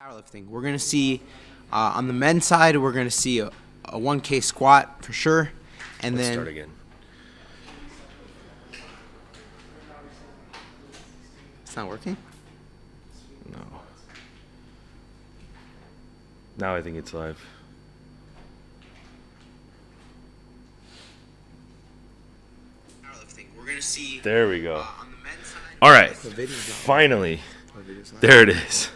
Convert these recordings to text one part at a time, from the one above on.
Powerlifting. We're going to see, on the men's side, we're going to see a 1K squat for sure. And Let's then start again. It's not working? No. Now I think it's live. Powerlifting. We're going to see. There we go. On the men's side. All right. video's not Finally. There it is.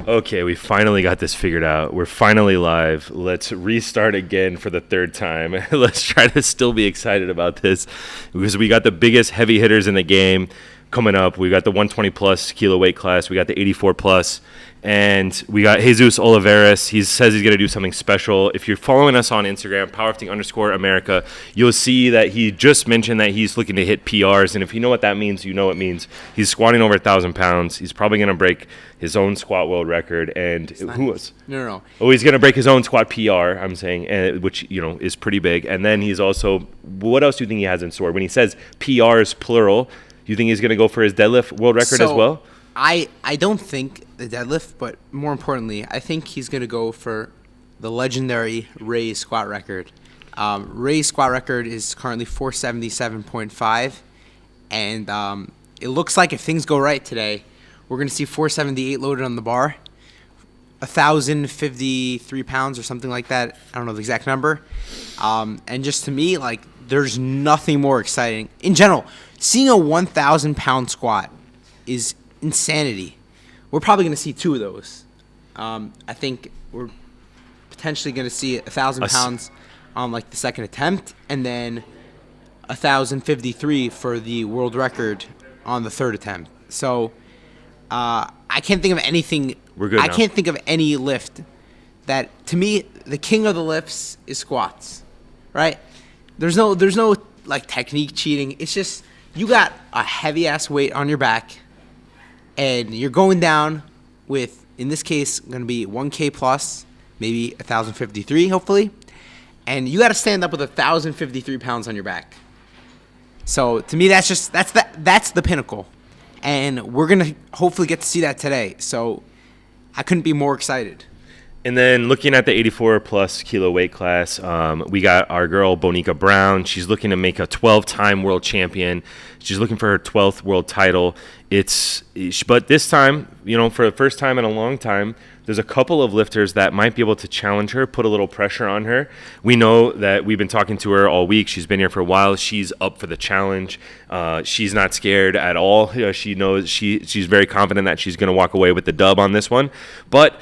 Okay, we finally got this figured out. We're finally live. Let's restart again for the third time. Let's try to still be excited about this because we got the biggest heavy hitters in the game coming up. We got the 120+ kilo weight class. We got the 84+. And we got Jesus Oliveras. He says he's going to do something special. If you're following us on Instagram, powerlifting_America, you'll see that he just mentioned that he's looking to hit PRs. And if you know what that means, you know it means he's squatting over 1,000 pounds. He's probably going to break his own squat world record. And who was? No. Oh, he's going to break his own squat PR, I'm saying, which, is pretty big. And then he's also, what else do you think he has in store? When he says PRs, plural, you think he's going to go for his deadlift world record as well? I don't think the deadlift, but more importantly, I think he's going to go for the legendary Ray's squat record. Ray's squat record is currently 477.5, and it looks like if things go right today, we're going to see 478 loaded on the bar, 1,053 pounds or something like that. I don't know the exact number. And just to me, there's nothing more exciting. In general, seeing a 1,000-pound squat is insanity. We're probably going to see two of those. I think we're potentially going to see 1,000 pounds on the second attempt, and then 1,053 for the world record on the third attempt. So I can't think of anything. We're good now. Can't think of any lift that, to me, the king of the lifts is squats, right? There's no technique cheating. It's just you got a heavy ass weight on your back. And you're going down with, in this case, going to be 1K plus, maybe 1,053, hopefully. And you got to stand up with 1,053 pounds on your back. So to me, that's the pinnacle. And we're going to hopefully get to see that today. So I couldn't be more excited. And then looking at the 84+ kilo weight class, we got our girl Bonica Brown. She's looking to make a 12-time world champion. She's looking for her 12th world title. But this time, for the first time in a long time, there's a couple of lifters that might be able to challenge her, put a little pressure on her. We know that we've been talking to her all week. She's been here for a while. She's up for the challenge. She's not scared at all. She knows she's very confident that she's going to walk away with the dub on this one. But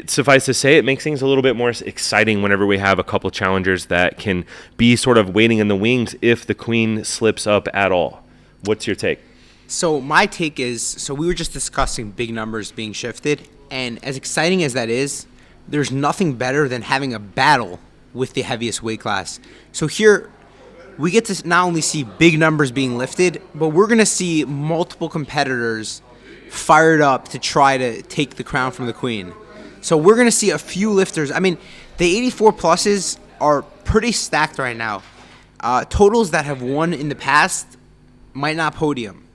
suffice to say, it makes things a little bit more exciting whenever we have a couple challengers that can be sort of waiting in the wings if the queen slips up at all. What's your take? So my take is, we were just discussing big numbers being shifted, and as exciting as that is, there's nothing better than having a battle with the heaviest weight class. So here, we get to not only see big numbers being lifted, but we're going to see multiple competitors fired up to try to take the crown from the queen. So we're going to see a few lifters. I mean, the 84 pluses are pretty stacked right now. Totals that have won in the past might not podium.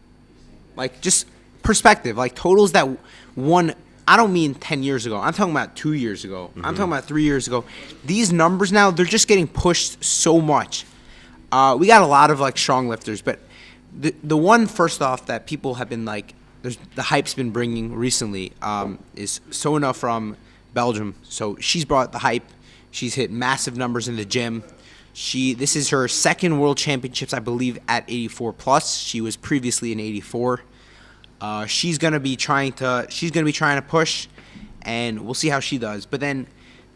Just perspective. Totals that won, I don't mean 10 years ago. I'm talking about 2 years ago. Mm-hmm. I'm talking about 3 years ago. These numbers now, they're just getting pushed so much. We got a lot of, strong lifters. But the one, first off, that people have been, the hype's been bringing recently is Sona from Belgium. So she's brought the hype. She's hit massive numbers in the gym. This is her second world championships, I believe, at 84 plus. She was previously in 84. She's gonna be trying to push, and we'll see how she does. But then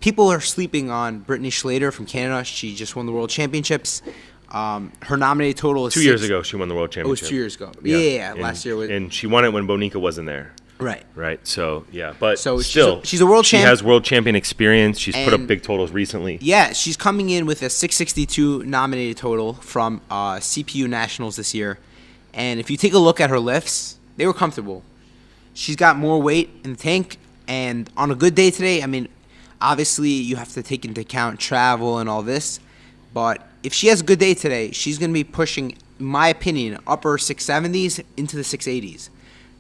people are sleeping on Brittany Schlater from Canada. She just won the world championships. Her nominated total is 2 years ago. She won the world championship. It was 2 years ago. Yeah. Last year and she won it when Bonica wasn't there. Right. So yeah, but so still, she's a world champion. She has world champion experience. She's put up big totals recently. Yeah, she's coming in with a 662 nominated total from CPU Nationals this year. And if you take a look at her lifts, they were comfortable. She's got more weight in the tank, and on a good day today, I mean, obviously you have to take into account travel and all this, but if she has a good day today, she's going to be pushing, in my opinion, upper 670s into the 680s.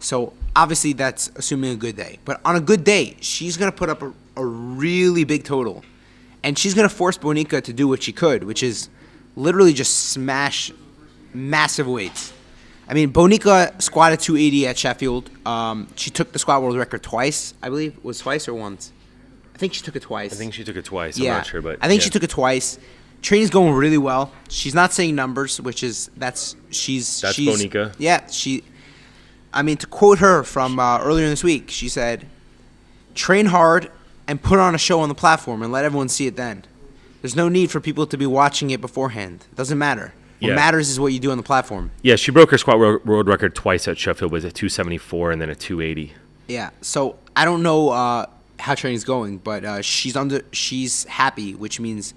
So obviously that's assuming a good day. But on a good day, she's going to put up a really big total. And she's going to force Bonica to do what she could, which is literally just smash massive weights. I mean, Bonica squatted 280 at Sheffield. She took the squat world record twice, I believe. It was twice or once? I think she took it twice. I think she took it twice. Yeah. I'm not sure, but I think yeah. she took it twice. Training's going really well. She's not saying numbers, which is That's she's Bonica. Yeah, I mean, to quote her from earlier this week, she said, "Train hard and put on a show on the platform and let everyone see it then. There's no need for people to be watching it beforehand. It doesn't matter. What matters is what you do on the platform." Yeah, she broke her squat world record twice at Sheffield with a 274 and then a 280. Yeah, so I don't know how training's going, but she's happy, which means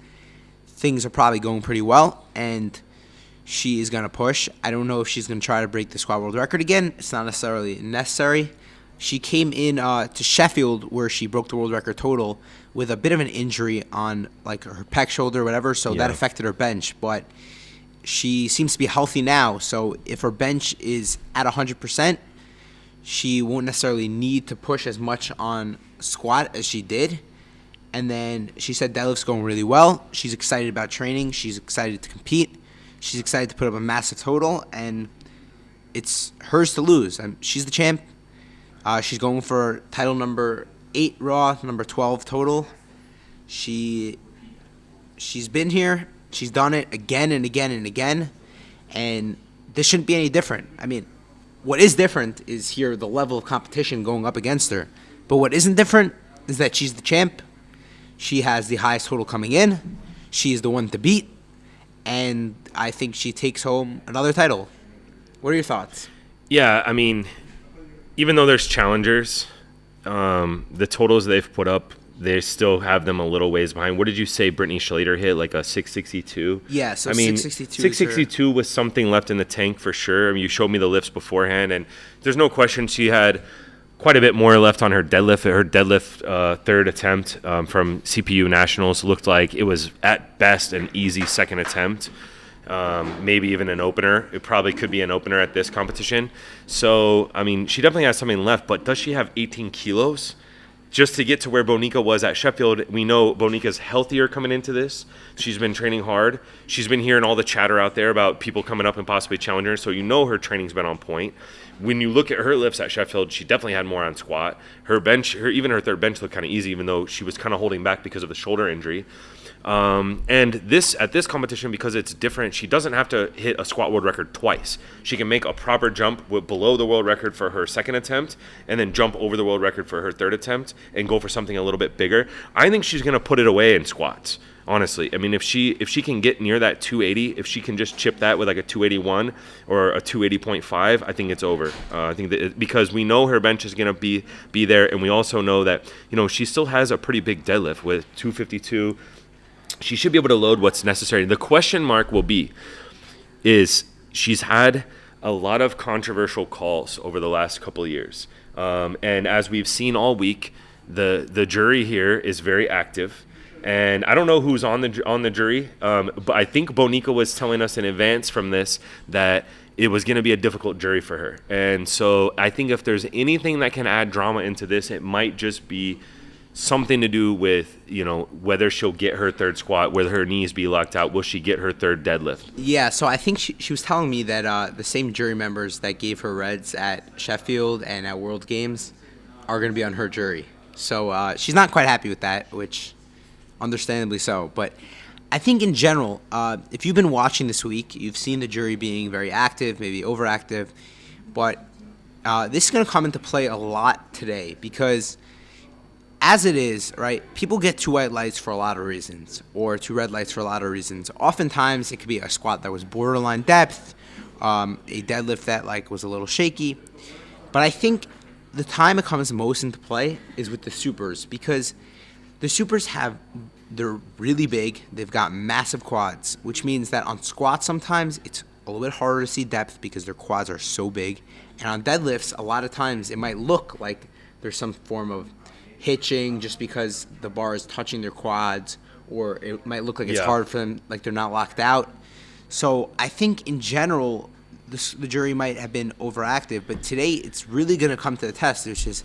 things are probably going pretty well, and she is going to push. I don't know if she's going to try to break the squat world record again. It's not necessarily necessary. She came in to Sheffield where she broke the world record total with a bit of an injury on like her pec shoulder or whatever, so that affected her bench, but she seems to be healthy now, so if her bench is at 100%, she won't necessarily need to push as much on squat as she did. And then she said deadlift's going really well. She's excited about training. She's excited to compete. She's excited to put up a massive total, and it's hers to lose. She's the champ. She's going for title number 8 Raw, number 12 total. She's been here. She's done it again and again and again, and this shouldn't be any different. I mean, what is different is here the level of competition going up against her. But what isn't different is that she's the champ. She has the highest total coming in. She is the one to beat. And I think she takes home another title. What are your thoughts? Yeah, I mean, even though there's challengers, the totals they've put up, they still have them a little ways behind. What did you say Brittany Schlater hit? Like a 662? Yeah, so I mean, 662. 662 was something left in the tank for sure. I mean, you showed me the lifts beforehand, and there's no question she had quite a bit more left on her deadlift. Her deadlift third attempt from CPU Nationals looked like it was at best an easy second attempt, maybe even an opener. It probably could be an opener at this competition. So, I mean, she definitely has something left, but does she have 18 kilos? Just to get to where Bonica was at Sheffield, we know Bonica's healthier coming into this. She's been training hard. She's been hearing all the chatter out there about people coming up and possibly challenging her, so you know her training's been on point. When you look at her lifts at Sheffield, she definitely had more on squat. Her bench, even her third bench looked kind of easy, even though she was kind of holding back because of the shoulder injury. And this at this competition, because it's different, she doesn't have to hit a squat world record twice. She can make a proper jump below the world record for her second attempt and then jump over the world record for her third attempt and go for something a little bit bigger. I think she's going to put it away in squats, honestly. I mean, if she can get near that 280, if she can just chip that with like a 281 or a 280.5, I think it's over. I think that because we know her bench is going to be there, and we also know that, you know, she still has a pretty big deadlift with 252. She should be able to load what's necessary. The question mark will be is she's had a lot of controversial calls over the last couple of years. And as we've seen all week, the jury here is very active. And I don't know who's on the jury, but I think Bonica was telling us in advance from this that it was going to be a difficult jury for her. And so I think if there's anything that can add drama into this, it might just be something to do with, you know, whether she'll get her third squat, whether her knees be locked out, will she get her third deadlift? Yeah, so I think she was telling me that the same jury members that gave her reds at Sheffield and at World Games are going to be on her jury. So she's not quite happy with that, which understandably so. But I think in general, if you've been watching this week, you've seen the jury being very active, maybe overactive. But this is going to come into play a lot today because as it is, right, people get 2 white lights for a lot of reasons or 2 red lights for a lot of reasons. Oftentimes, it could be a squat that was borderline depth, a deadlift that like was a little shaky. But I think the time it comes most into play is with the supers because the supers they're really big. They've got massive quads, which means that on squats sometimes it's a little bit harder to see depth because their quads are so big. And on deadlifts, a lot of times it might look like there's some form of hitching just because the bar is touching their quads, or it might look like it's hard for them, like they're not locked out. So I think in general, the jury might have been overactive, but today it's really going to come to the test, which is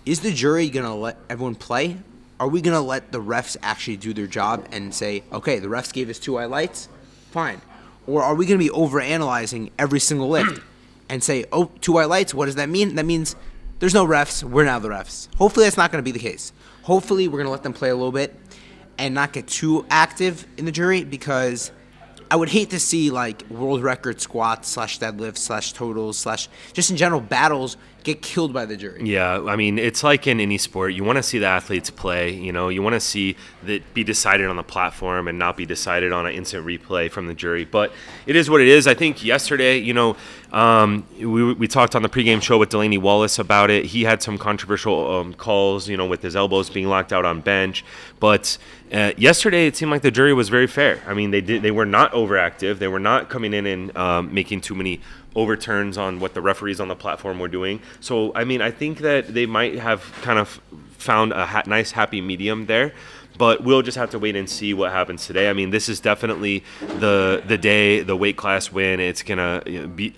the jury going to let everyone play? Are we going to let the refs actually do their job and say, okay, the refs gave us 2 highlights, fine. Or are we going to be overanalyzing every single lift and say, oh, 2 highlights, what does that mean? That means there's no refs, we're now the refs. Hopefully that's not going to be the case. Hopefully we're going to let them play a little bit and not get too active in the jury, because I would hate to see like world record squats / deadlifts / totals / just in general battles get killed by the jury. Yeah, I mean, it's like in any sport. You want to see the athletes play. You know, you want to see that be decided on the platform and not be decided on an instant replay from the jury. But it is what it is. I think yesterday, you know, we talked on the pregame show with Delaney Wallace about it. He had some controversial calls, you know, with his elbows being locked out on bench. But yesterday, it seemed like the jury was very fair. I mean, they were not overactive. They were not coming in and making too many overturns on what the referees on the platform were doing. So, I mean, I think that they might have kind of found a nice happy medium there. But we'll just have to wait and see what happens today. I mean, this is definitely the day, the weight class win. It's going to be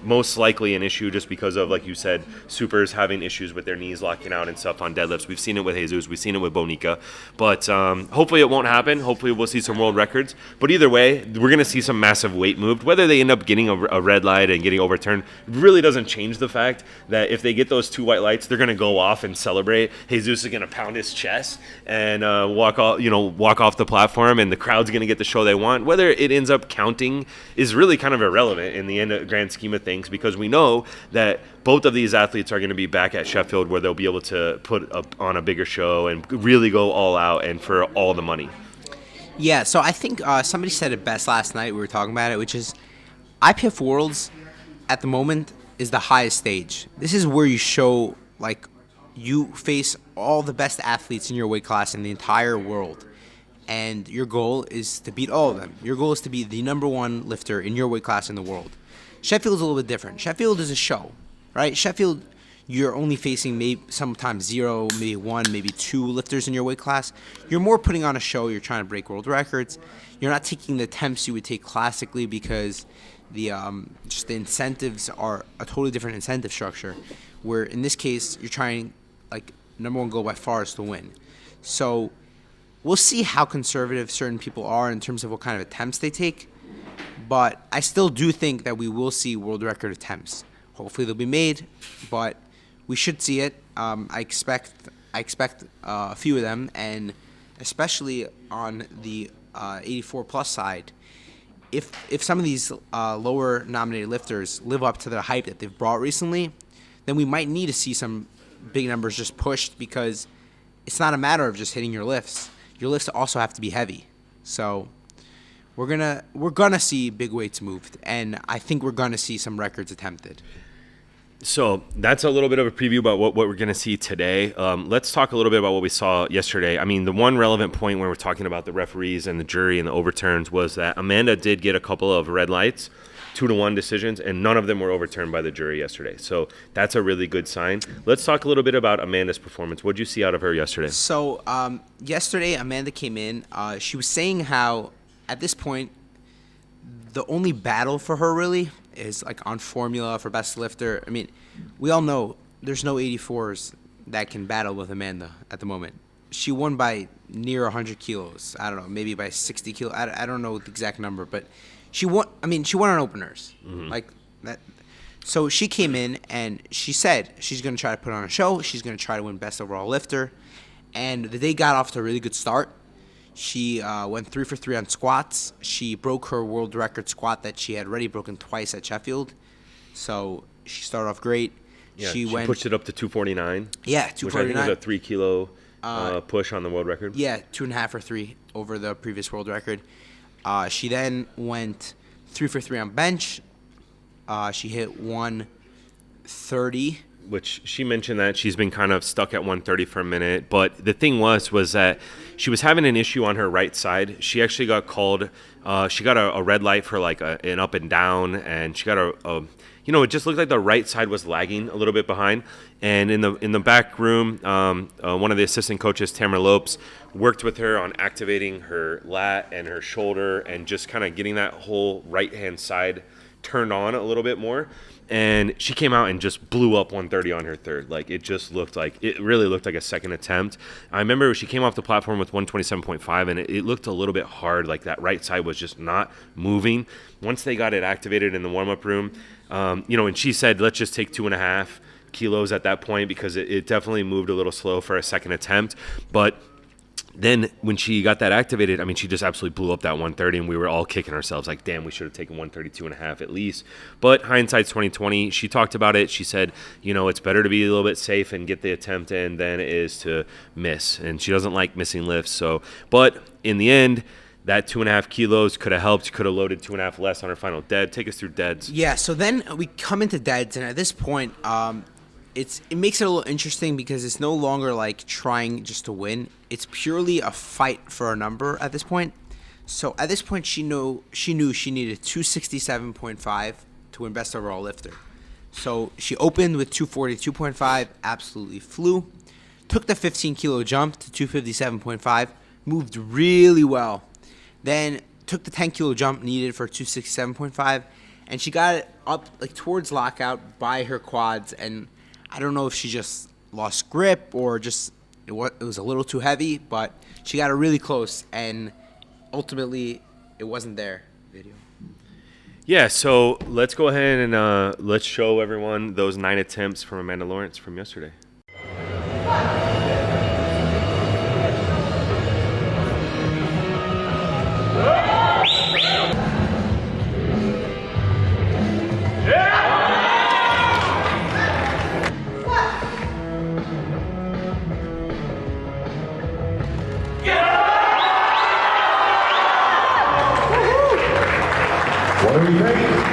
most likely an issue just because of, like you said, supers having issues with their knees locking out and stuff on deadlifts. We've seen it with Jesus. We've seen it with Bonica. But hopefully it won't happen. Hopefully we'll see some world records. But either way, we're going to see some massive weight moved. Whether they end up getting a red light and getting overturned really doesn't change the fact that if they get those 2 white lights, they're going to go off and celebrate. Jesus is going to pound his chest and walk off the platform, and the crowd's going to get the show they want. Whether it ends up counting is really kind of irrelevant in the end, grand scheme of things, because we know that both of these athletes are going to be back at Sheffield, where they'll be able to put on a bigger show and really go all out and for all the money. Yeah, so I think somebody said it best last night. We were talking about it, which is IPF Worlds at the moment is the highest stage. This is where you show, like, you face all the best athletes in your weight class in the entire world. And your goal is to beat all of them. Your goal is to be the number 1 lifter in your weight class in the world. Sheffield's a little bit different. Sheffield is a show, right? Sheffield, you're only facing maybe sometimes 0, maybe 1, maybe 2 lifters in your weight class. You're more putting on a show. You're trying to break world records. You're not taking the attempts you would take classically, because the incentives are a totally different incentive structure, where in this case you're trying, like, number 1 goal by far is to win. So we'll see how conservative certain people are in terms of what kind of attempts they take. But I still do think that we will see world record attempts. Hopefully they'll be made, but we should see it. I expect a few of them, and especially on the 84+ side, if some of these lower nominated lifters live up to the hype that they've brought recently, then we might need to see some big numbers just pushed, because it's not a matter of just hitting your lifts. Your lifts also have to be heavy. So we're gonna see big weights moved, and I think we're gonna see some records attempted. So that's a little bit of a preview about what we're going to see today. Let's talk a little bit about what we saw yesterday. I mean, the one relevant point when we're talking about the referees and the jury and the overturns was that Amanda did get a couple of red lights, 2-1 decisions, and none of them were overturned by the jury yesterday. So that's a really good sign. Let's talk a little bit about Amanda's performance. What did you see out of her yesterday? So yesterday, Amanda came in. She was saying how at this point, the only battle for her really is like on formula for best lifter. I mean, we all know there's no 84s that can battle with Amanda at the moment. She won by near 100 kilos. I don't know, maybe by 60 kilos. I don't know the exact number, but she won. I mean, she won on openers, like that. So she came in and she said she's going to try to put on a show. She's going to try to win best overall lifter. And the day got off to a really good start. She went 3 for 3 on squats. She broke her world record squat that she had already broken twice at Sheffield. So she started off great. Yeah, she pushed it up to 249. Yeah, 249. Which I think was a 3 kilo push on the world record. Yeah, 2.5 or 3 over the previous world record. She then went 3 for 3 on bench. She hit 130. Which she mentioned that she's been kind of stuck at 130 for a minute. But the thing was that she was having an issue on her right side. She actually got called. She got a red light for like an up and down, and she got it just looked like the right side was lagging a little bit behind. And in the back room, one of the assistant coaches, Tamara Lopes, worked with her on activating her lat and her shoulder and just kind of getting that whole right hand side turned on a little bit more. And she came out and just blew up 130 on her third. Like, it really looked like a second attempt. I remember she came off the platform with 127.5, and it looked a little bit hard. Like, that right side was just not moving. Once they got it activated in the warm-up room, and she said, let's just take 2.5 kilos at that point, because it definitely moved a little slow for a second attempt. But then when she got that activated, I mean, she just absolutely blew up that 130, and we were all kicking ourselves like, damn, we should have taken 132.5 at least. But hindsight's 2020. She talked about it. She said, it's better to be a little bit safe and get the attempt in than it is to miss. And she doesn't like missing lifts. But in the end, that 2.5 kilos could have helped. Could have loaded 2.5 less on her final dead. Take us through deads. Yeah, so then we come into deads, and at this point, it makes it a little interesting because it's no longer like trying just to win. It's purely a fight for a number at this point. So at this point, she knew she needed 267.5 to win best overall lifter. So she opened with 242.5, absolutely flew. Took the 15 kilo jump to 257.5, moved really well. Then took the 10 kilo jump needed for 267.5, and she got it up like towards lockout by her quads. And I don't know if she just lost grip or just it was a little too heavy, but she got it really close, and ultimately it wasn't there. Video. Yeah, so let's go ahead and let's show everyone those 9 attempts from Amanda Lawrence from yesterday. What are we ready?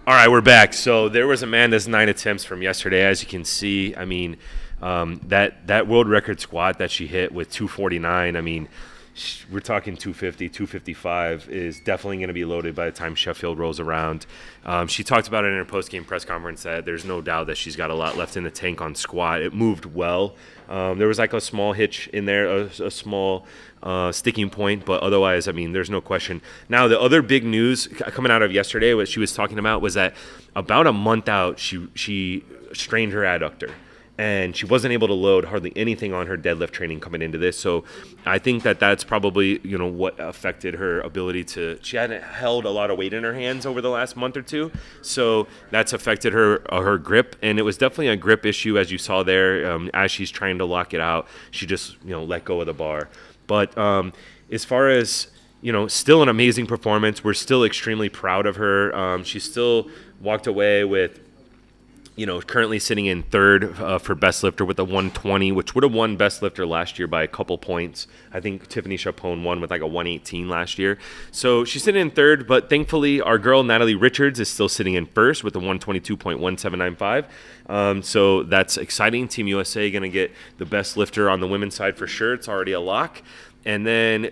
All right, we're back. So there was Amanda's 9 attempts from yesterday. As you can see, I mean, that world record squat that she hit with 249, I mean, we're talking 250, 255 is definitely going to be loaded by the time Sheffield rolls around. She talked about it in her post-game press conference that there's no doubt that she's got a lot left in the tank on squat. It moved well. There was like a small hitch in there, a small sticking point, but otherwise, I mean, there's no question. Now, the other big news coming out of yesterday, what she was talking about was that about a month out, she strained her adductor, and she wasn't able to load hardly anything on her deadlift training coming into this. So I think that that's probably, what affected her ability to, she hadn't held a lot of weight in her hands over the last month or two. So that's affected her grip. And it was definitely a grip issue, as you saw there. As she's trying to lock it out, she just, let go of the bar. But as far as, still an amazing performance, we're still extremely proud of her. She still walked away with Currently sitting in third for best lifter with a 120, which would have won best lifter last year by a couple points. I think Tiffany Chapone won with like a 118 last year. So she's sitting in third, but thankfully our girl Natalie Richards is still sitting in first with a 122.1795. So that's exciting. Team USA going to get the best lifter on the women's side for sure. It's already a lock. And then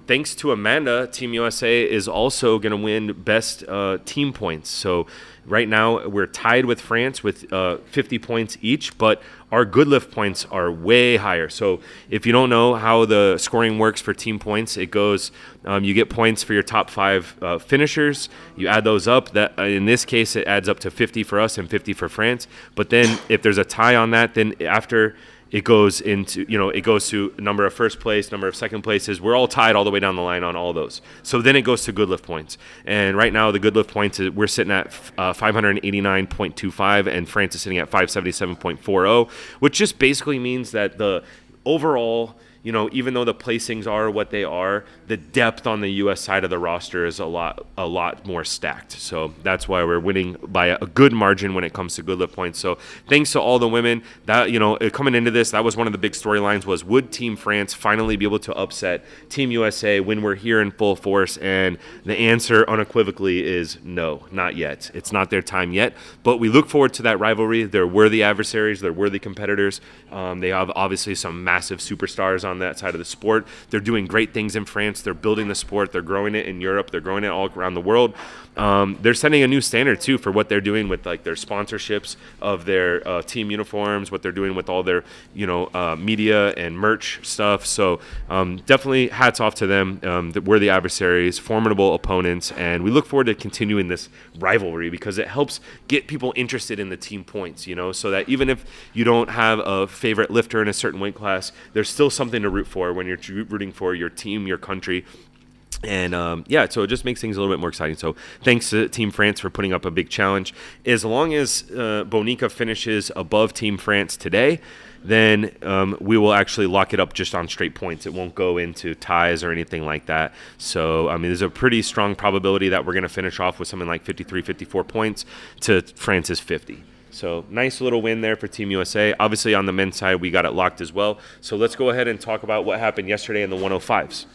thanks to Amanda, Team USA is also going to win best team points. So right now we're tied with France with 50 points each, but our good lift points are way higher. So if you don't know how the scoring works for team points, it goes, you get points for your top 5 finishers. You add those up. That in this case, it adds up to 50 for us and 50 for France. But then if there's a tie on that, then after it goes into, it goes to number of first place, number of second places. We're all tied all the way down the line on all those. So then it goes to good lift points. And right now the good lift points, we're sitting at 589.25 and France is sitting at 577.40, which just basically means that the overall, even though the placings are what they are, the depth on the U.S. side of the roster is a lot more stacked. So that's why we're winning by a good margin when it comes to good lift points. So thanks to all the women that, coming into this, that was one of the big storylines was, would Team France finally be able to upset Team USA when we're here in full force? And the answer unequivocally is no, not yet. It's not their time yet, but we look forward to that rivalry. They're worthy adversaries. They're worthy competitors. They have obviously some massive superstars on that side of the sport. They're doing great things in France. They're building the sport. They're growing it in Europe. They're growing it all around the world. They're setting a new standard too for what they're doing with like their sponsorships of their team uniforms, what they're doing with all their media and merch stuff. So definitely hats off to them. We're the adversaries, formidable opponents, and we look forward to continuing this rivalry because it helps get people interested in the team points, so that even if you don't have a favorite lifter in a certain weight class, there's still something to root for when you're rooting for your team, your country. And so it just makes things a little bit more exciting. So thanks to Team France for putting up a big challenge. As long as Bonica finishes above Team France today, then we will actually lock it up just on straight points. It won't go into ties or anything like that. So, there's a pretty strong probability that we're going to finish off with something like 53, 54 points to France's 50. So nice little win there for Team USA. Obviously on the men's side, we got it locked as well. So let's go ahead and talk about what happened yesterday in the 105s.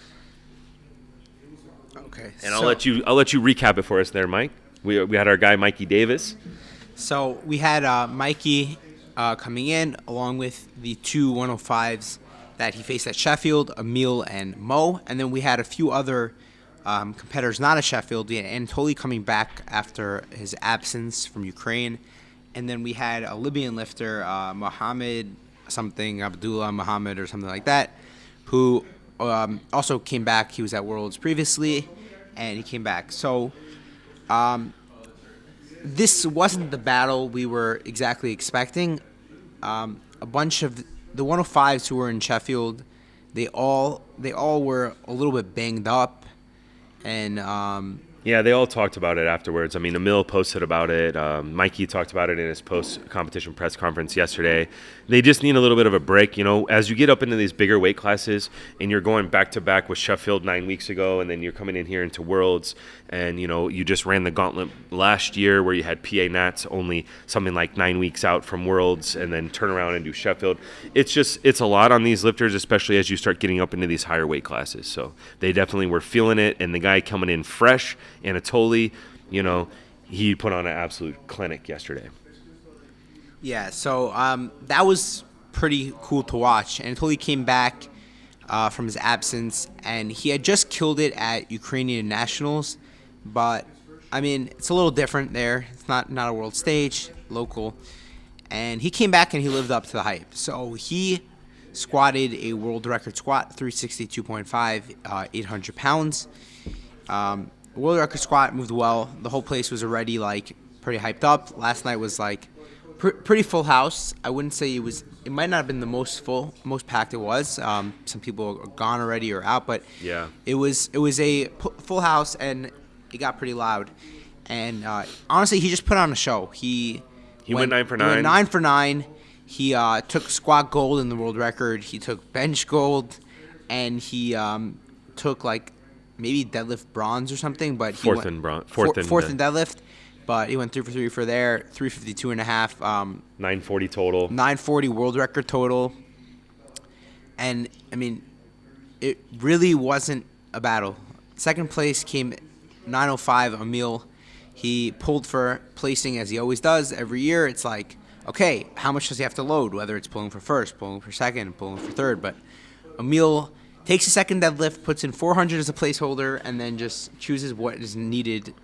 Okay. And I'll let you recap it for us there, Mike. We had our guy Mikey Davis. So we had Mikey coming in along with the 2 105s that he faced at Sheffield, Emil and Mo. And then we had a few other competitors not at Sheffield. We had Anatoly coming back after his absence from Ukraine. And then we had a Libyan lifter, Mohammed something, Abdullah Mohammed or something like that, who also came back. He was at Worlds previously, and he came back. So this wasn't the battle we were exactly expecting. A bunch of the 105s who were in Sheffield, they all were a little bit banged up, and yeah, they all talked about it afterwards. Emil posted about it. Mikey talked about it in his post-competition press conference yesterday. They just need a little bit of a break. As you get up into these bigger weight classes and you're going back-to-back with Sheffield 9 weeks ago, and then you're coming in here into Worlds, and, you just ran the gauntlet last year where you had PA Nats only something like 9 weeks out from Worlds and then turn around and do Sheffield. It's a lot on these lifters, especially as you start getting up into these higher weight classes. So they definitely were feeling it, and the guy coming in fresh, Anatoly, he put on an absolute clinic yesterday. Yeah, so that was pretty cool to watch. Anatoly came back from his absence, and he had just killed it at Ukrainian Nationals, but it's a little different there. It's not a world stage, local, and he came back and he lived up to the hype. So he squatted a world record squat, 362.5, 800 pounds. World record squat moved well. The whole place was already pretty hyped up. Last night was pretty full house. I wouldn't say it might not have been the most packed it was. Some people are gone already or out, but yeah, it was a full house, and it got pretty loud. And honestly, he just put on a show. He went 9 for 9. He went 9 for 9. He took squat gold in the world record. He took bench gold, and he took maybe deadlift bronze or something. But fourth in deadlift. but he went 3 for 3 for there, 352 and a half. 940 total. 940 world record total. And, I mean, it really wasn't a battle. Second place came 905, Emil. He pulled for placing as he always does every year. It's like, okay, how much does he have to load? Whether it's pulling for first, pulling for second, pulling for third. But Emil takes a second deadlift, puts in 400 as a placeholder, and then just chooses what is needed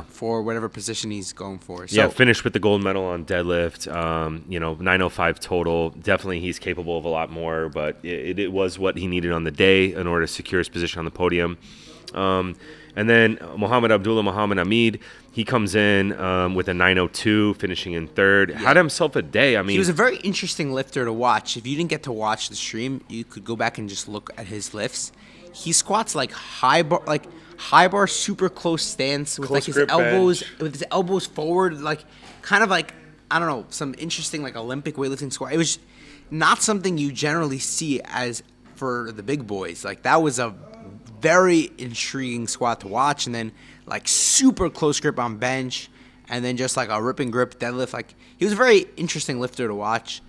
for whatever position he's going for. So, finished with the gold medal on deadlift. 905 total. Definitely he's capable of a lot more, but it was what he needed on the day in order to secure his position on the podium. And then Muhammad Hamid, he comes in with a 902, finishing in third. Had himself a day. I mean, he was a very interesting lifter to watch. If you didn't get to watch the stream, you could go back and just look at his lifts. He squats like high bar, super close stance with Close his grip elbows, bench. with his elbows forward, like kind of like, I don't know, some interesting like Olympic weightlifting squat. It was not something you generally see as for the big boys. Like that was a very intriguing squat to watch, and then like super close grip on bench, and then just like a rip and grip deadlift. Like he was a very interesting lifter to watch.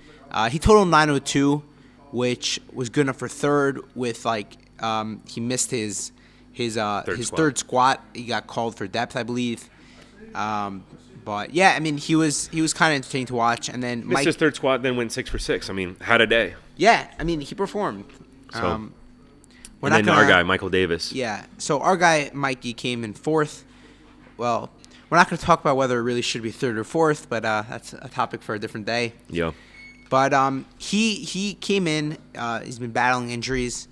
He totaled 902, which was good enough for third. With like he missed his third squat. He got called for depth, I believe. But yeah, I mean he was kind of entertaining to watch. And then missed his third squat, then went 6 for 6. I mean, had a day. Yeah, I mean he performed. So. And then our guy, Michael Davis. Yeah. So our guy, Mikey, came in fourth. Well, we're not going to talk about whether it really should be third or fourth, but that's a topic for a different day. Yeah. But he came in. He's been battling injuries.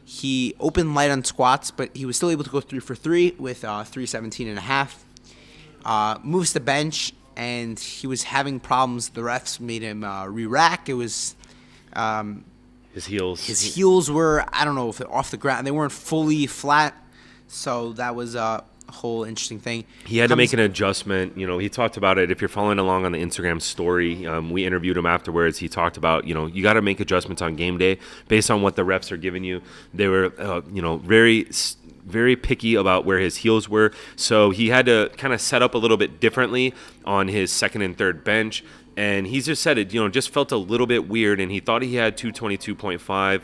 He opened light on squats, but he was still able to go 3 for 3 with 317 and a half. Moves the bench, and he was having problems. The refs made him re-rack. It was... His heels. His heels were, I don't know if they're off the ground. They weren't fully flat, so that was a whole interesting thing. He had to make an adjustment. He talked about it. If you're following along on the Instagram story, we interviewed him afterwards. He talked about, you got to make adjustments on game day based on what the refs are giving you. They were, very picky about where his heels were, so he had to kind of set up a little bit differently on his second and third bench. And he just said it, just felt a little bit weird, and he thought he had 222.5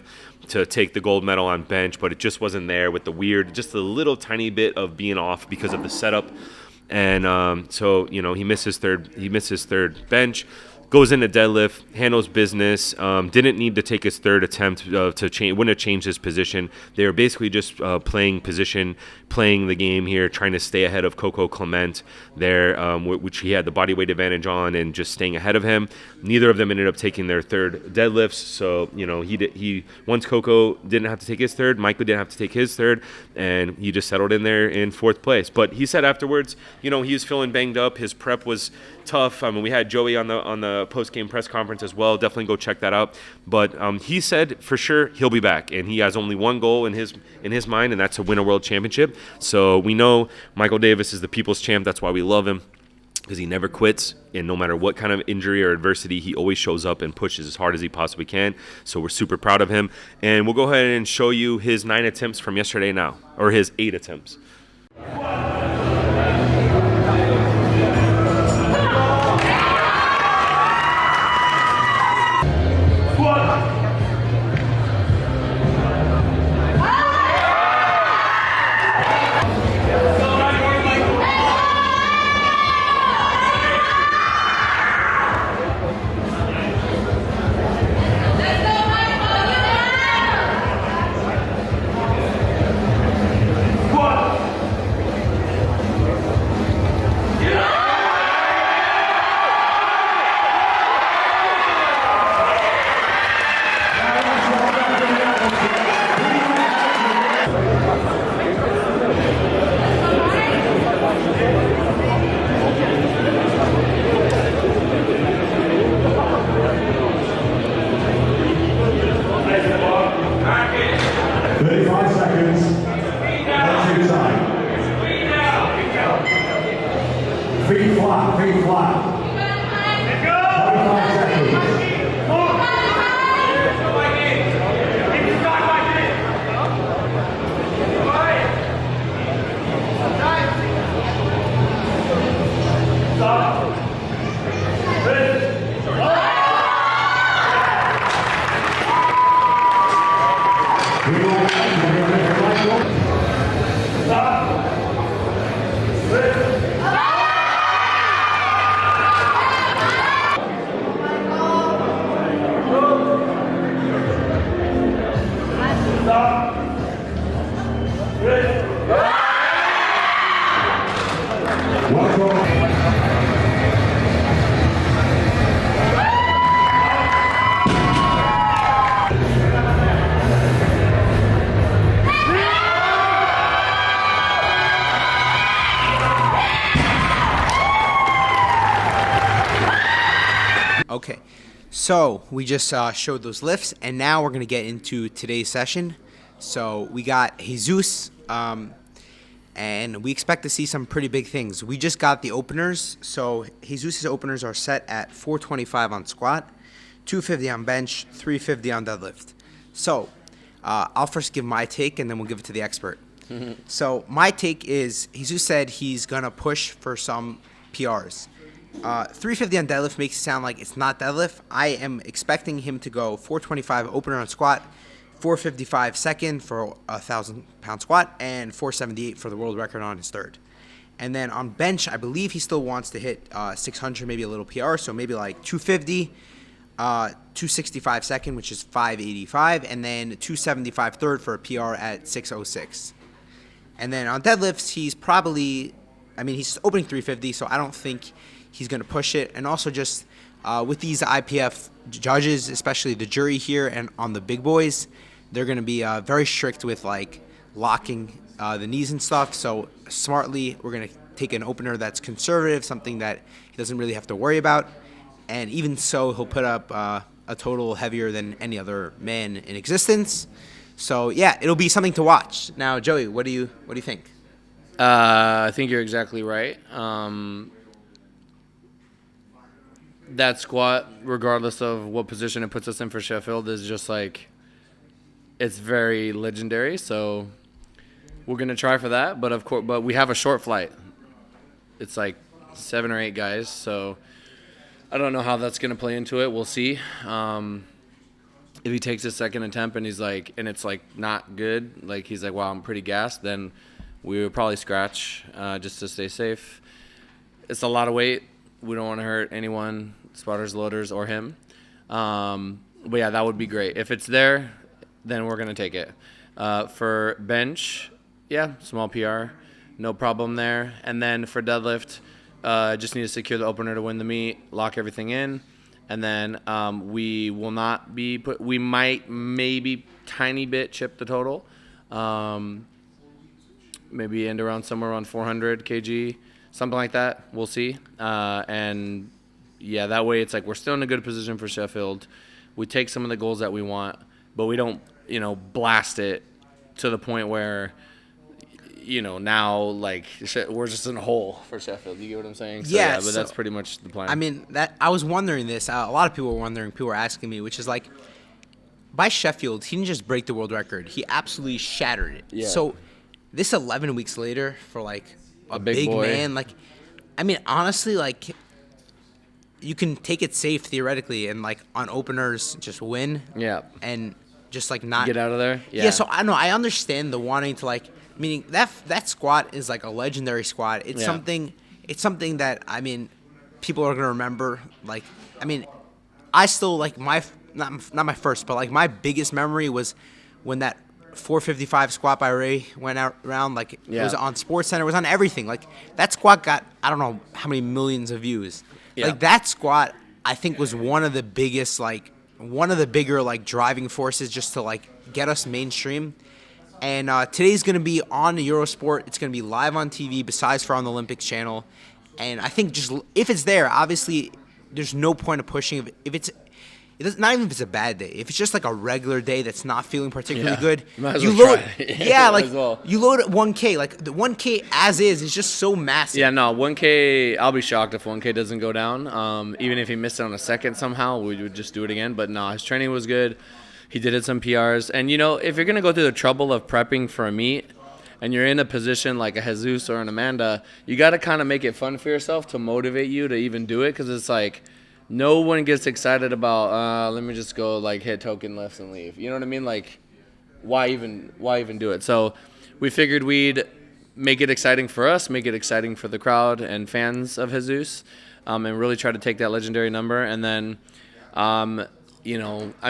to take the gold medal on bench, but it just wasn't there with the weird, just a little tiny bit of being off because of the setup. And so he missed his third bench. Goes into deadlift, handles business, didn't need to take his third attempt to change, wouldn't have changed his position. They were basically just playing position, playing the game here, trying to stay ahead of Coco Clement there, which he had the body weight advantage on, and just staying ahead of him. Neither of them ended up taking their third deadlifts, so he once Coco didn't have to take his third, Michael didn't have to take his third, and he just settled in there in fourth place. But he said afterwards, he was feeling banged up. His prep was tough. I mean, we had Joey on the post-game press conference as well. Definitely go check that out. But he said for sure he'll be back, and he has only one goal in his mind, and that's to win a world championship. So we know Michael Davis is the people's champ. That's why we love him, because he never quits, and no matter what kind of injury or adversity, he always shows up and pushes as hard as he possibly can. So we're super proud of him, and we'll go ahead and show you his 9 attempts from yesterday now, or his 8 attempts. So we just showed those lifts, and now we're going to get into today's session. So we got Jesus, and we expect to see some pretty big things. We just got the openers. So Jesus' openers are set at 425 on squat, 250 on bench, 350 on deadlift. So I'll first give my take, and then we'll give it to the expert. So my take is Jesus said he's going to push for some PRs. 350 on deadlift makes it sound like it's not deadlift. I am expecting him to go 425 opener on squat, 455 second for a 1,000-pound squat, and 478 for the world record on his third. And then on bench, I believe he still wants to hit 600, maybe a little PR, so maybe like 250, 265 second, which is 585, and then 275 third for a PR at 606. And then on deadlifts, he's opening 350, so I don't think he's going to push it. And also just with these IPF judges, especially the jury here and on the big boys, they're going to be very strict with like locking the knees and stuff. So smartly, we're going to take an opener that's conservative, something that he doesn't really have to worry about. And even so, he'll put up a total heavier than any other man in existence. So yeah, it'll be something to watch. Now, Joey, what do you think? I think you're exactly right. That squat, regardless of what position it puts us in for Sheffield, is just like, it's very legendary. So we're gonna try for that. But of course, we have a short flight. It's like 7 or 8 guys. So I don't know how that's gonna play into it. We'll see. If he takes his second attempt and it's like not good, like he's like, wow, I'm pretty gassed, then we would probably scratch just to stay safe. It's a lot of weight. We don't want to hurt anyone, spotters, loaders, or him. But yeah, that would be great. If it's there, then we're going to take it. For bench, yeah, small PR, no problem there. And then for deadlift, just need to secure the opener to win the meet, lock everything in. And then we will not be we might maybe tiny bit chip the total. Maybe end around somewhere around 400 kg, something like that. We'll see. And yeah, that way it's like we're still in a good position for Sheffield. We take some of the goals that we want, but we don't, blast it to the point where, now like we're just in a hole for Sheffield. You get what I'm saying? So, yeah, but that's pretty much the plan. I mean, I was wondering this. A lot of people were wondering. People were asking me, which is like, by Sheffield, he didn't just break the world record. He absolutely shattered it. Yeah. So this 11 weeks later for like a big boy. man, like, I mean, honestly, like, you can take it safe theoretically and like on openers just win. Yeah. And just like not Get out of there. Yeah. So I know I understand the wanting to like, meaning that squat is like a legendary squat. It's something that, I mean, people are gonna remember. Like, I mean, I still like not my first, but like my biggest memory was when that 455 squat by Ray went around. Like it was on SportsCenter, it was on everything. Like that squat got, I don't know how many millions of views. Yeah. Like that squat, I think was one of the bigger like driving forces just to like get us mainstream. And today's going to be on Eurosport. It's going to be live on TV besides for on the Olympics channel. And I think just if it's there, obviously there's no point of pushing. Not even if it's a bad day. If it's just like a regular day that's not feeling particularly good, you load. You load at 1K. Like the 1K as is just so massive. Yeah, no, 1K. I'll be shocked if 1K doesn't go down. Even if he missed it on a second somehow, we would just do it again. But no, his training was good. He did some PRs. And, if you're going to go through the trouble of prepping for a meet and you're in a position like a Jesus or an Amanda, you got to kind of make it fun for yourself to motivate you to even do it, because it's like no one gets excited about, let me just go like hit token lifts and leave. You know what I mean? Like, why even do it? So we figured we'd make it exciting for us, make it exciting for the crowd and fans of Jesus, and really try to take that legendary number. And then I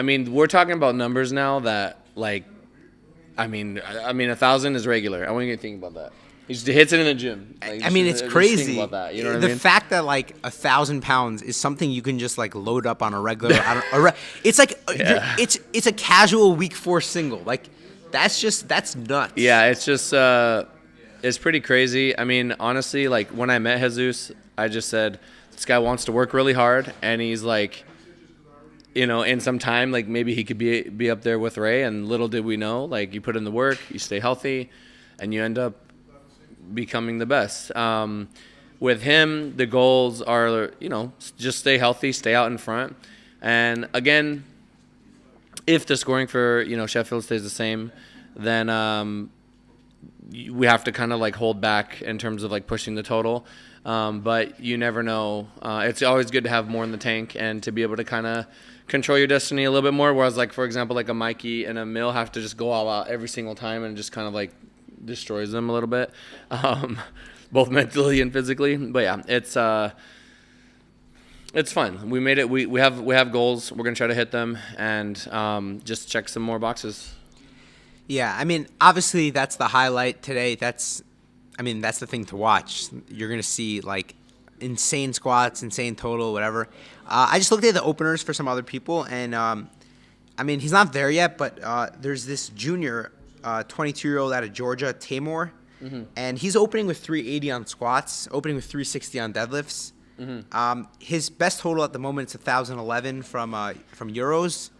mean, we're talking about numbers now that, like, I mean, 1,000 is regular. I want you to think about that. He just hits it in the gym. Like, I mean, it's crazy. Think about that. You know what the I mean? fact that like 1,000 pounds is something you can just like load up on a regular. It's like it's a casual week 4 single. Like that's nuts. Yeah, it's just it's pretty crazy. I mean, honestly, like when I met Jesus, I just said this guy wants to work really hard, and he's like, in some time, like maybe he could be up there with Ray. And little did we know, like you put in the work, you stay healthy, and you end up becoming the best. With him, the goals are, just stay healthy, stay out in front. And again, if the scoring for, Sheffield stays the same, then we have to kind of like hold back in terms of like pushing the total. But you never know. It's always good to have more in the tank and to be able to kind of control your destiny a little bit more. Whereas, like, for example, like a Mikey and a Mill have to just go all out every single time and just kind of like destroys them a little bit, both mentally and physically. But yeah, it's fun. We made it. We have goals. We're gonna try to hit them and just check some more boxes. Yeah, I mean, obviously that's the highlight today. That's the thing to watch. You're going to see, like, insane squats, insane total, whatever. I just looked at the openers for some other people, and, he's not there yet, but there's this junior, 22-year-old out of Georgia, Tamor, and he's opening with 380 on squats, opening with 360 on deadlifts. His best total at the moment is 1,011 from Euros.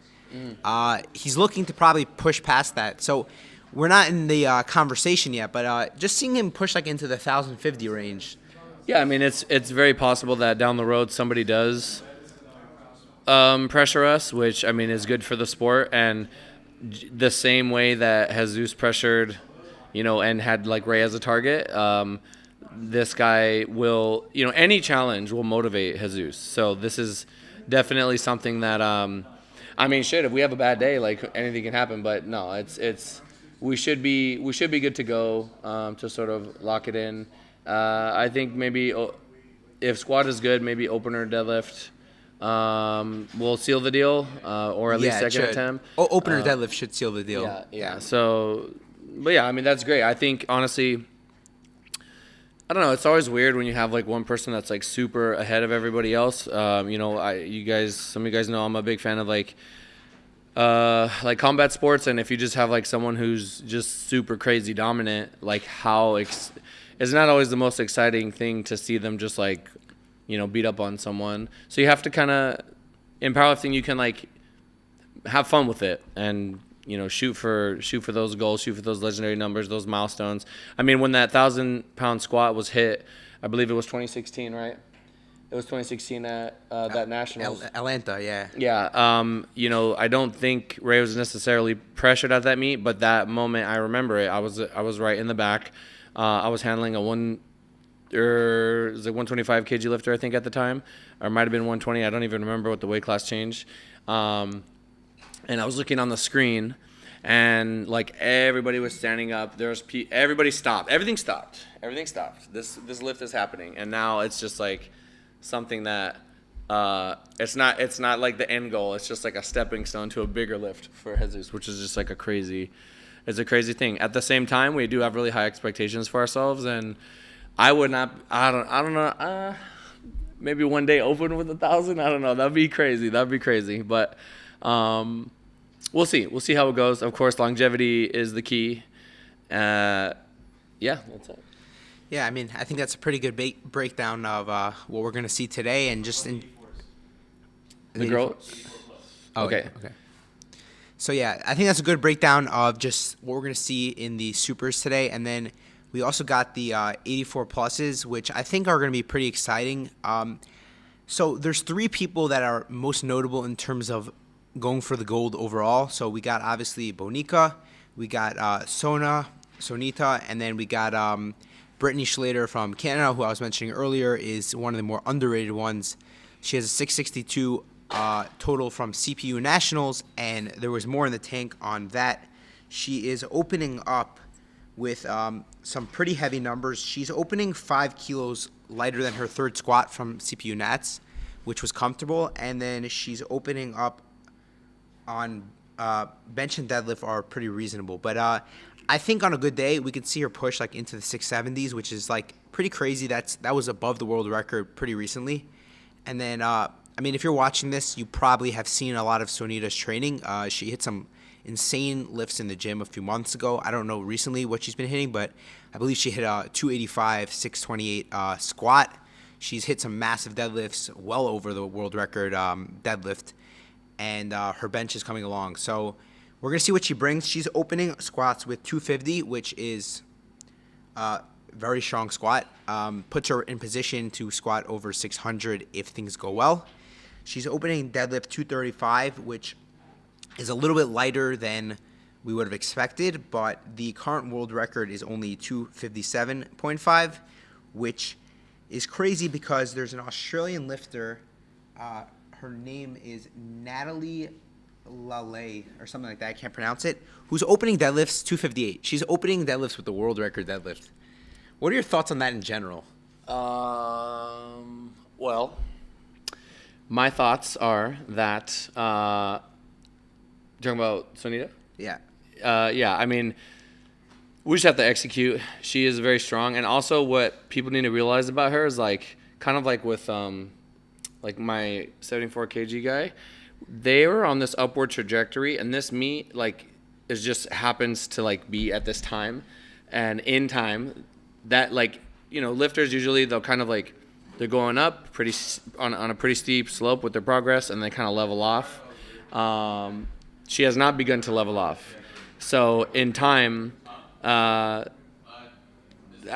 He's looking to probably push past that. So we're not in the conversation yet, but just seeing him push like into the 1,050 range. Yeah, I mean, it's very possible that down the road somebody does pressure us, which, I mean, is good for the sport. And the same way that Jesus pressured, and had like Ray as a target, this guy will, any challenge will motivate Jesus. So this is definitely something that, if we have a bad day, like anything can happen. But no, we should be good to go to sort of lock it in. I think maybe if squat is good, maybe opener deadlift will seal the deal, or at least second attempt. Opener deadlift should seal the deal. Yeah. So, but yeah, I mean, that's great. I think honestly, I don't know. It's always weird when you have like one person that's like super ahead of everybody else. Some of you guys know I'm a big fan of like combat sports, and if you just have like someone who's just super crazy dominant, like it's not always the most exciting thing to see them just like, beat up on someone. So you have to kind of, in powerlifting, you can like have fun with it and, shoot for those goals, shoot for those legendary numbers, those milestones. I mean, when that 1,000-pound squat was hit, I believe it was 2016, right? It was 2016 at that Nationals. Atlanta, yeah. Yeah. I don't think Ray was necessarily pressured at that meet, but that moment, I remember it. I was right in the back. I was handling a 125 kg lifter, I think, at the time, or it might have been 120. I don't even remember what the weight class changed. And I was looking on the screen, and like everybody was standing up. Everybody stopped. Everything stopped. This lift is happening, and now it's just like something that it's not like the end goal. It's just like a stepping stone to a bigger lift for Jesus, which is just like a crazy thing. At the same time, we do have really high expectations for ourselves, and I don't know. Maybe one day open with 1,000. I don't know. That'd be crazy. But we'll see. We'll see how it goes. Of course, longevity is the key. Yeah, that's it. Yeah, I mean, I think that's a pretty good breakdown of what we're going to see today, and just in the girls. Okay. So yeah, I think that's a good breakdown of just what we're going to see in the supers today, and then we also got the 84 pluses, which I think are going to be pretty exciting. So there's three people that are most notable in terms of going for the gold overall. So we got obviously Bonica, we got Sonita, and then we got Brittany Schlater from Canada, who I was mentioning earlier, is one of the more underrated ones. She has a 662 total from CPU Nationals, and there was more in the tank on that. She is opening up with some pretty heavy numbers. She's opening 5 kilos lighter than her third squat from CPU Nats, which was comfortable, and then she's opening up on bench and deadlift are pretty reasonable. But I think on a good day, we could see her push like into the 670s, which is like pretty crazy. That was above the world record pretty recently. And then, if you're watching this, you probably have seen a lot of Sonita's training. She hit some insane lifts in the gym a few months ago. I don't know recently what she's been hitting, but I believe she hit a 285, 628 squat. She's hit some massive deadlifts, well over the world record deadlift. and her bench is coming along. So we're going to see what she brings. She's opening squats with 250, which is very strong squat. Puts her in position to squat over 600 if things go well. She's opening deadlift 235, which is a little bit lighter than we would have expected, but the current world record is only 257.5, which is crazy because there's an Australian lifter. Her name is Natalie Lalay or something like that. I can't pronounce it. Who's opening deadlifts 258. She's opening deadlifts with the world record deadlift. What are your thoughts on that in general? Well, my thoughts are that talking about Sonita? Yeah. Yeah, I mean, we just have to execute. She is very strong, and also what people need to realize about her is like kind of like with like my 74 kg guy, they were on this upward trajectory, and this meet like is just happens to like be at this time, and in time that like lifters usually they'll kind of like they're going up pretty on a pretty steep slope with their progress, and they kind of level off. She has not begun to level off. So in time, I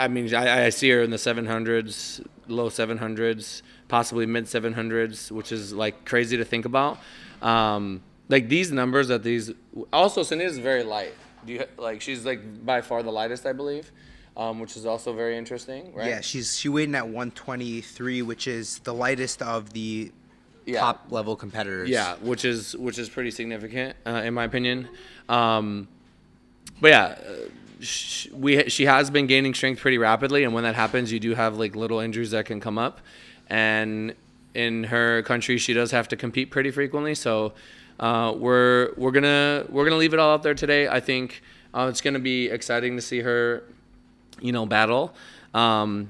mean, I see her in the 700s, low 700s, possibly mid 700s, which is like crazy to think about. Like these numbers that these also Sunita is very light. She's like by far the lightest, I believe, which is also very interesting, right? Yeah, she weighed in at 123, which is the lightest of the top level competitors. Yeah, which is pretty significant in my opinion. But yeah, she has been gaining strength pretty rapidly, and when that happens, you do have like little injuries that can come up. And in her country, she does have to compete pretty frequently. So we're gonna leave it all out there today. I think it's gonna be exciting to see her, battle. And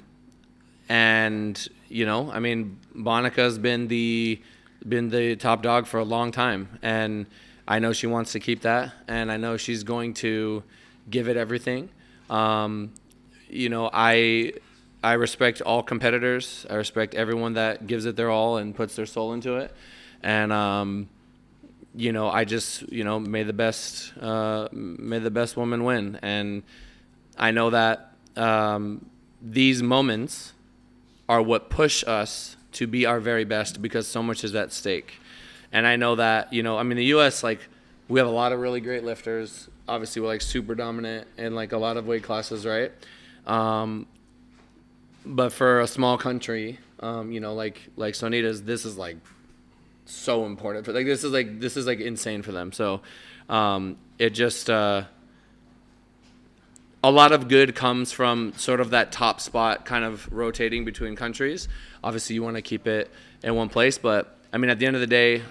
I mean, Bonica's been the top dog for a long time, and I know she wants to keep that, and I know she's going to give it everything. I respect all competitors. I respect everyone that gives it their all and puts their soul into it. And I just may the best woman win. And I know that these moments are what push us to be our very best because so much is at stake. And I know that, the U.S., like, we have a lot of really great lifters. Obviously, we're, like, super dominant in, like, a lot of weight classes, right? But for a small country, like Sonita's, this is, like, so important. Like, this is insane for them. So it just a lot of good comes from sort of that top spot kind of rotating between countries. Obviously, you want to keep it in one place, but I mean, at the end of the day,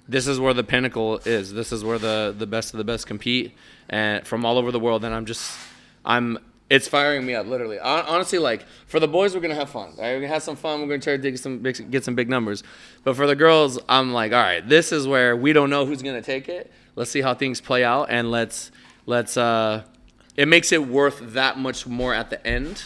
this is where the pinnacle is. This is where the best of the best compete, and from all over the world. And it's firing me up, literally. Honestly, like for the boys, we're gonna have fun. Right? We're gonna have some fun. We're gonna try to get some big numbers. But for the girls, I'm like, all right, this is where we don't know who's gonna take it. Let's see how things play out, and let's. It makes it worth that much more at the end,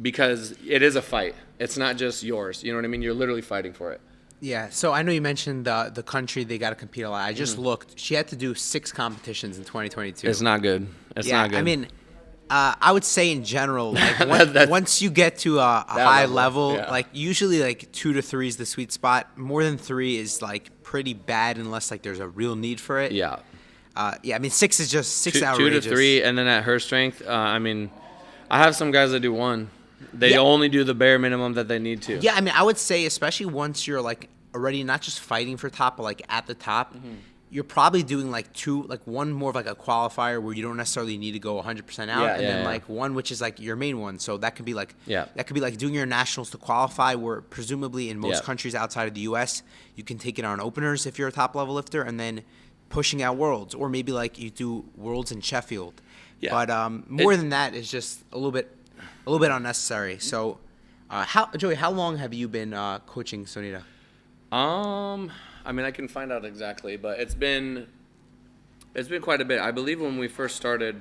because it is a fight. It's not just yours. You know what I mean? You're literally fighting for it. Yeah, so I know you mentioned the country they got to compete a lot. I just looked. She had to do 6 competitions in 2022. It's not good. It's not good. I mean, I would say in general, like once you get to a high level, like usually like 2 to 3 is the sweet spot. More than 3 is like pretty bad unless like there's a real need for it. Yeah. I mean 6 is just 6 hours. 2 to 3, and then at her strength, I mean, I have some guys that do 1. They only do the bare minimum that they need to. Yeah, I mean, I would say especially once you're like already not just fighting for top, but like at the top, you're probably doing like 2, like 1 more of like a qualifier where you don't necessarily need to go 100% out, and then like 1 which is like your main one. So that could be like doing your nationals to qualify, where presumably in most countries outside of the U.S. you can take it on openers if you're a top level lifter, and then pushing out worlds, or maybe like you do worlds in Sheffield. Yeah. But more than that is just a little bit unnecessary. So, Joey, how long have you been coaching Sonita? I mean, I can find out exactly, but it's been quite a bit. I believe when we first started,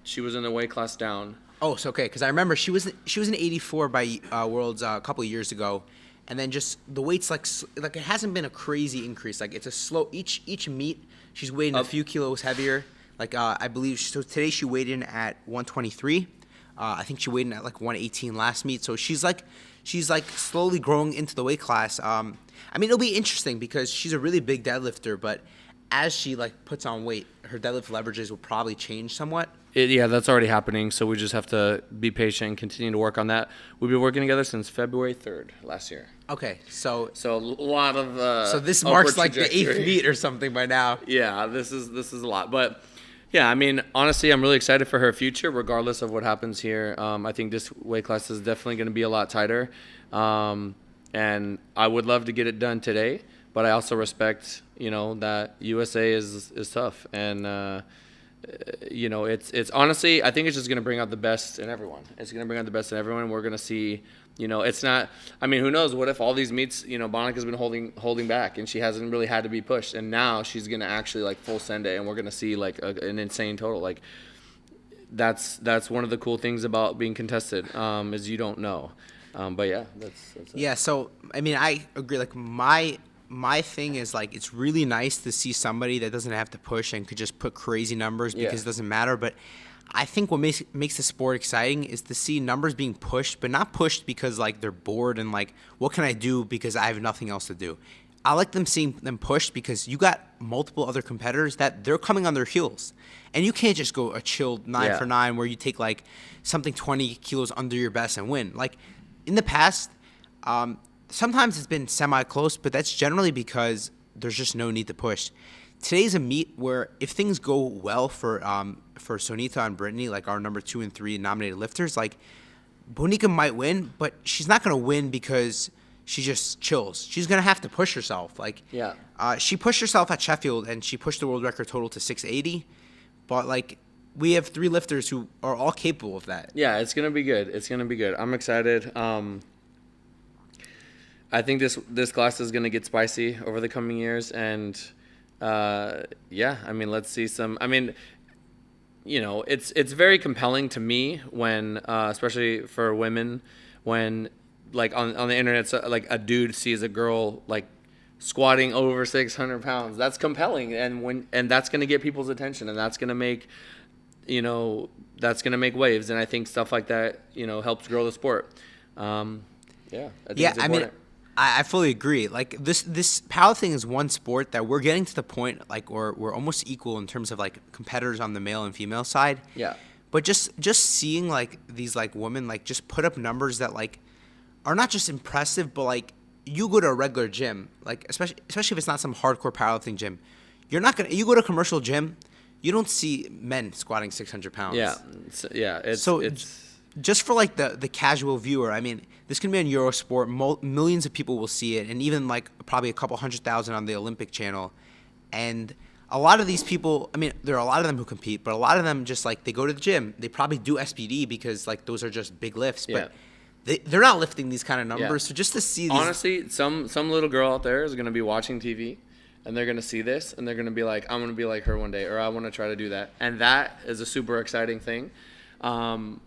she was in the weight class down. Oh, so okay, because I remember she was an 84 by Worlds a couple of years ago, and then just the weight's like it hasn't been a crazy increase. Like it's a slow each meet. She's weighed in a few kilos heavier. Like I believe so today she weighed in at 123. I think she weighed in at like 118 last meet. So she's like slowly growing into the weight class. I mean, it'll be interesting because she's a really big deadlifter, but as she like puts on weight, her deadlift leverages will probably change somewhat. Yeah, that's already happening. So we just have to be patient and continue to work on that. We've been working together since February 3rd last year. Okay, so a lot of so this marks like the 8th meet or something by now. Yeah, this is a lot, but yeah, I mean, honestly, I'm really excited for her future, regardless of what happens here. I think this weight class is definitely going to be a lot tighter, and I would love to get it done today. But I also respect, that USA is tough, and it's honestly, I think it's just going to bring out the best in everyone. It's going to bring out the best in everyone. We're going to see, it's not. I mean, who knows? What if all these meets, Bonica's been holding back, and she hasn't really had to be pushed, and now she's going to actually like full send it, and we're going to see like an insane total. Like that's one of the cool things about being contested, is you don't know. But yeah, that's it. Yeah. So I mean, I agree. Like my thing is like it's really nice to see somebody that doesn't have to push and could just put crazy numbers because it doesn't matter. But I think what makes the sport exciting is to see numbers being pushed, but not pushed because like they're bored and like what can I do because I have nothing else to do. I like seeing them pushed because you got multiple other competitors that they're coming on their heels, and you can't just go a chilled 9 for 9 where you take like something 20 kilos under your best and win. Like in the past. Sometimes it's been semi-close, but that's generally because there's just no need to push. Today's a meet where if things go well for Sonita and Brittany, like our number 2 and 3 nominated lifters, like Bonica might win, but she's not going to win because she just chills. She's going to have to push herself. Like she pushed herself at Sheffield, and she pushed the world record total to 680. But like we have 3 lifters who are all capable of that. Yeah, it's going to be good. It's going to be good. I'm excited. I think this class is going to get spicy over the coming years, and I mean, let's see some. I mean, it's very compelling to me when, especially for women, when like on the internet, so, like a dude sees a girl like squatting over 600 pounds. That's compelling, and that's going to get people's attention, and that's going to make waves, and I think stuff like that helps grow the sport. I think it's important. I fully agree. Like this powerlifting is one sport that we're getting to the point like we're almost equal in terms of like competitors on the male and female side. Yeah. But just seeing like these like women like just put up numbers that like are not just impressive, but like you go to a regular gym, like especially if it's not some hardcore powerlifting gym, you go to a commercial gym, you don't see men squatting 600 pounds. Yeah. It's just for like the casual viewer, I mean, this can be on Eurosport. Millions of people will see it, and even like probably a couple 100,000 on the Olympic channel. And a lot of these people, I mean, there are a lot of them who compete, but a lot of them just like they go to the gym. They probably do SPD because like those are just big lifts, but they're not lifting these kind of numbers. So just to see these, honestly, some little girl out there is going to be watching TV, and they're going to see this, and they're going to be like, I'm going to be like her one day, or I want to try to do that. And that is a super exciting thing. And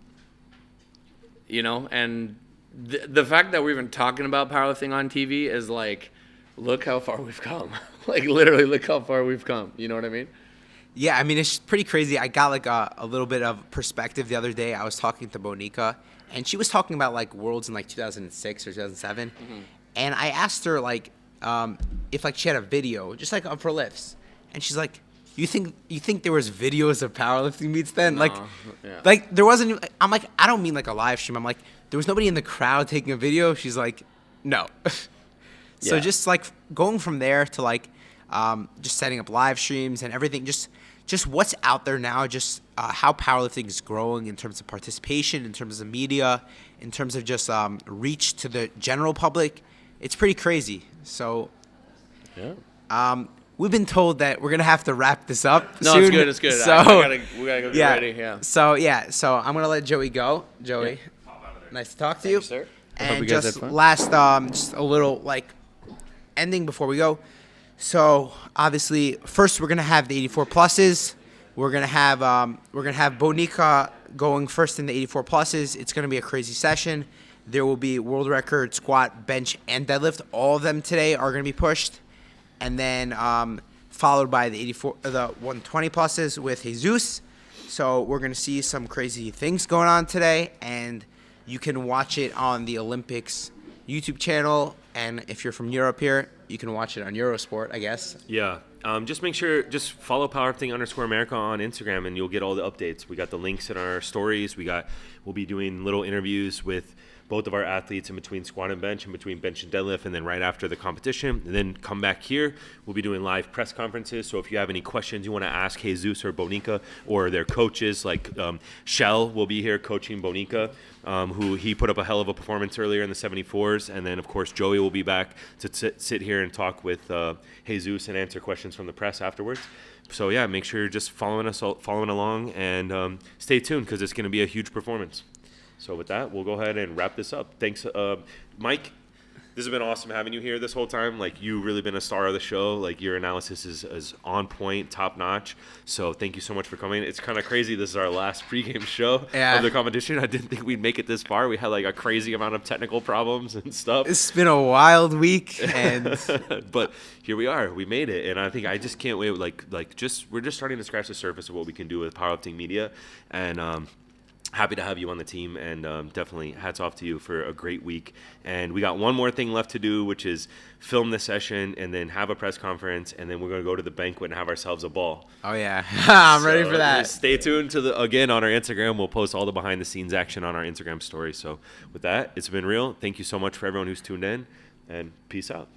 the fact that we're even talking about powerlifting on TV is like, look how far we've come. Like literally, look how far we've come. You know what I mean? Yeah, I mean, it's pretty crazy. I got like a little bit of perspective the other day. I was talking to Bonica, and she was talking about like worlds in like 2006 or 2007. Mm-hmm. And I asked her like if like she had a video, just like of her lifts. And she's like, You think there was videos of powerlifting meets then? No, like there wasn't. I'm like, I don't mean like a live stream. I'm like, there was nobody in the crowd taking a video. She's like, no. So just like going from there to like just setting up live streams and everything. Just what's out there now. Just how powerlifting is growing in terms of participation, in terms of media, in terms of just reach to the general public. It's pretty crazy. So. Yeah. We've been told that we're gonna have to wrap this up. No, soon. it's good. So we gotta go get ready. Yeah. So I'm gonna let Joey go. Joey, nice to talk to you. Thank you, sir. And just last, just a little like ending before we go. So obviously, first we're gonna have the 84 pluses. We're gonna have Bonica going first in the 84 pluses. It's gonna be a crazy session. There will be world record squat, bench, and deadlift. All of them today are going to be pushed. And then followed by the 120 pluses with Jesus. So we're going to see some crazy things going on today. And you can watch it on the Olympics YouTube channel. And if you're from Europe here, you can watch it on Eurosport, I guess. Yeah. Just make sure, just follow Powerlifting_America on Instagram, and you'll get all the updates. We got the links in our stories. We'll be doing little interviews with both of our athletes in between squat and bench, in between bench and deadlift, and then right after the competition. And then come back here. We'll be doing live press conferences. So if you have any questions you want to ask Jesus or Bonica or their coaches, like Shell will be here coaching Bonica, who he put up a hell of a performance earlier in the 74s. And then, of course, Joey will be back to sit here and talk with Jesus and answer questions from the press afterwards. So, yeah, make sure you're just following along, and stay tuned because it's going to be a huge performance. So with that, we'll go ahead and wrap this up. Thanks, Mike. This has been awesome having you here this whole time. Like, you've really been a star of the show. Like, your analysis is on point, top notch. So thank you so much for coming. It's kind of crazy. This is our last pregame show of the competition. I didn't think we'd make it this far. We had like a crazy amount of technical problems and stuff. It's been a wild week, and but here we are. We made it, and I just can't wait. We're just starting to scratch the surface of what we can do with powerlifting media, and happy to have you on the team, and definitely hats off to you for a great week. And we got one more thing left to do, which is film this session and then have a press conference, and then we're going to go to the banquet and have ourselves a ball. Oh, yeah. I'm ready for that. Stay tuned again on our Instagram. We'll post all the behind-the-scenes action on our Instagram story. So with that, it's been real. Thank you so much for everyone who's tuned in, and peace out.